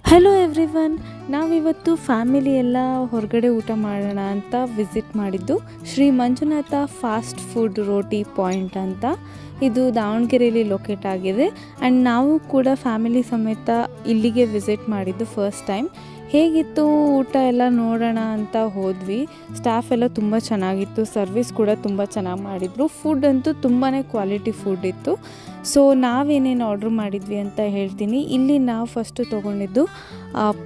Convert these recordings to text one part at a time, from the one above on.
Hello everyone, ನಾವಿವತ್ತು family ಎಲ್ಲ ಹೊರಗಡೆ ಊಟ ಮಾಡೋಣ ಅಂತ ವಿಸಿಟ್ ಮಾಡಿದ್ದು ಶ್ರೀ ಮಂಜುನಾಥ ಫಾಸ್ಟ್ ಫುಡ್ ರೋಟಿ ಪಾಯಿಂಟ್ ಅಂತ. ಇದು ದಾವಣಗೆರೆಯಲ್ಲಿ ಲೊಕೇಟ್ ಆಗಿದೆ ಆ್ಯಂಡ್ ನಾವು ಕೂಡ ಫ್ಯಾಮಿಲಿ ಸಮೇತ ಇಲ್ಲಿಗೆ ವಿಸಿಟ್ ಮಾಡಿದ್ದು ಫಸ್ಟ್ ಟೈಮ್. ಹೇಗಿತ್ತು ಊಟ ಎಲ್ಲ ನೋಡೋಣ ಅಂತ ಹೋದ್ವಿ. ಸ್ಟಾಫ್ ಎಲ್ಲ ತುಂಬ ಚೆನ್ನಾಗಿತ್ತು, ಸರ್ವಿಸ್ ಕೂಡ ತುಂಬ ಚೆನ್ನಾಗಿ ಮಾಡಿದರು. ಫುಡ್ ಅಂತೂ ತುಂಬಾ ಕ್ವಾಲಿಟಿ ಫುಡ್ ಇತ್ತು. ಸೊ ನಾವೇನೇನು ಆರ್ಡ್ರ್ ಮಾಡಿದ್ವಿ ಅಂತ ಹೇಳ್ತೀನಿ. ಇಲ್ಲಿ ನಾವು ಫಸ್ಟು ತೊಗೊಂಡಿದ್ದು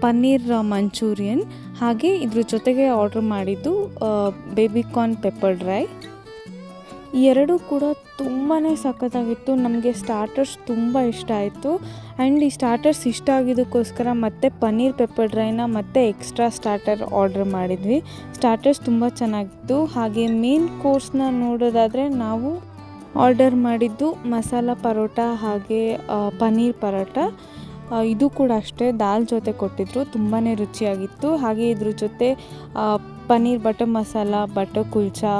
ಪನ್ನೀರ್ ಮಂಚೂರಿಯನ್, ಹಾಗೆ ಇದ್ರ ಜೊತೆಗೆ ಆರ್ಡ್ರ್ ಮಾಡಿದ್ದು ಬೇಬಿಕಾರ್ನ್ ಪೆಪ್ಪರ್ ಡ್ರೈ. ಈ ಎರಡೂ ಕೂಡ ತುಂಬಾ ಸಖತ್ತಾಗಿತ್ತು. ನಮಗೆ ಸ್ಟಾರ್ಟರ್ಸ್ ತುಂಬ ಇಷ್ಟ ಆಯಿತು ಆ್ಯಂಡ್ ಈ ಸ್ಟಾರ್ಟರ್ಸ್ ಇಷ್ಟ ಆಗಿದ್ದಕ್ಕೋಸ್ಕರ ಮತ್ತೆ ಪನ್ನೀರ್ ಪೆಪ್ಪರ್ ಡ್ರೈನ ಮತ್ತೆ ಎಕ್ಸ್ಟ್ರಾ ಸ್ಟಾರ್ಟರ್ ಆರ್ಡ್ರ್ ಮಾಡಿದ್ವಿ. ಸ್ಟಾರ್ಟರ್ಸ್ ತುಂಬ ಚೆನ್ನಾಗಿತ್ತು. ಹಾಗೆ ಮೇನ್ ಕೋರ್ಸ್ನ ನೋಡೋದಾದರೆ ನಾವು ಆರ್ಡರ್ ಮಾಡಿದ್ದು ಮಸಾಲ ಪರೋಟ ಹಾಗೆ ಪನ್ನೀರ್ ಪರೋಟ. ಇದು ಕೂಡ ಅಷ್ಟೇ ದಾಲ್ ಜೊತೆ ಕೊಟ್ಟಿದ್ರು, ತುಂಬಾ ರುಚಿಯಾಗಿತ್ತು. ಹಾಗೆ ಇದ್ರ ಜೊತೆ paneer butter masala, butter kulcha,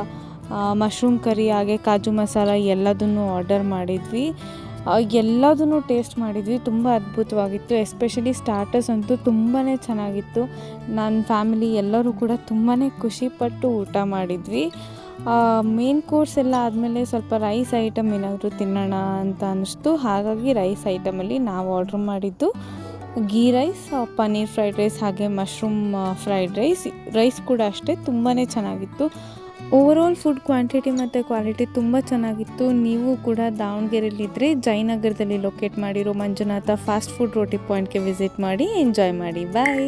mushroom curry ಹಾಗೆ ಕಾಜು ಮಸಾಲ ಎಲ್ಲದನ್ನು ಆರ್ಡರ್ ಮಾಡಿದ್ವಿ. ಎಲ್ಲದನ್ನು ಟೇಸ್ಟ್ ಮಾಡಿದ್ವಿ, ತುಂಬ ಅದ್ಭುತವಾಗಿತ್ತು. ಎಸ್ಪೆಷಲಿ ಸ್ಟಾರ್ಟರ್ಸ್ ಅಂತೂ ತುಂಬಾ ಚೆನ್ನಾಗಿತ್ತು. ನನ್ನ ಫ್ಯಾಮಿಲಿ ಎಲ್ಲರೂ ಕೂಡ ತುಂಬಾ ಖುಷಿಪಟ್ಟು ಊಟ ಮಾಡಿದ್ವಿ. ಮೇನ್ ಕೋರ್ಸ್ ಎಲ್ಲ ಆದಮೇಲೆ ಸ್ವಲ್ಪ ರೈಸ್ ಐಟಮ್ ಏನಾದರೂ ತಿನ್ನೋಣ ಅಂತ ಅನ್ನಿಸ್ತು. ಹಾಗಾಗಿ ರೈಸ್ ಐಟಮಲ್ಲಿ ನಾವು ಆರ್ಡ್ರ್ ಮಾಡಿದ್ದು ghee rice, paneer fried rice ಹಾಗೆ ಮಶ್ರೂಮ್ ಫ್ರೈಡ್ ರೈಸ್. ರೈಸ್ ಕೂಡ ಅಷ್ಟೇ ತುಂಬಾ ಚೆನ್ನಾಗಿತ್ತು. ಓವರಾಲ್ ಫುಡ್ ಕ್ವಾಂಟಿಟಿ ಮತ್ತು ಕ್ವಾಲಿಟಿ ತುಂಬ ಚೆನ್ನಾಗಿತ್ತು. ನೀವು ಕೂಡ ದಾವಣಗೆರೆಯಲ್ಲಿದ್ದರೆ ಜಯನಗರದಲ್ಲಿ ಲೊಕೇಟ್ ಮಾಡಿರೋ ಮಂಜುನಾಥ ಫಾಸ್ಟ್ ಫುಡ್ ರೋಟಿ ಪಾಯಿಂಟ್ಗೆ ವಿಸಿಟ್ ಮಾಡಿ ಎಂಜಾಯ್ ಮಾಡಿ. ಬಾಯ್.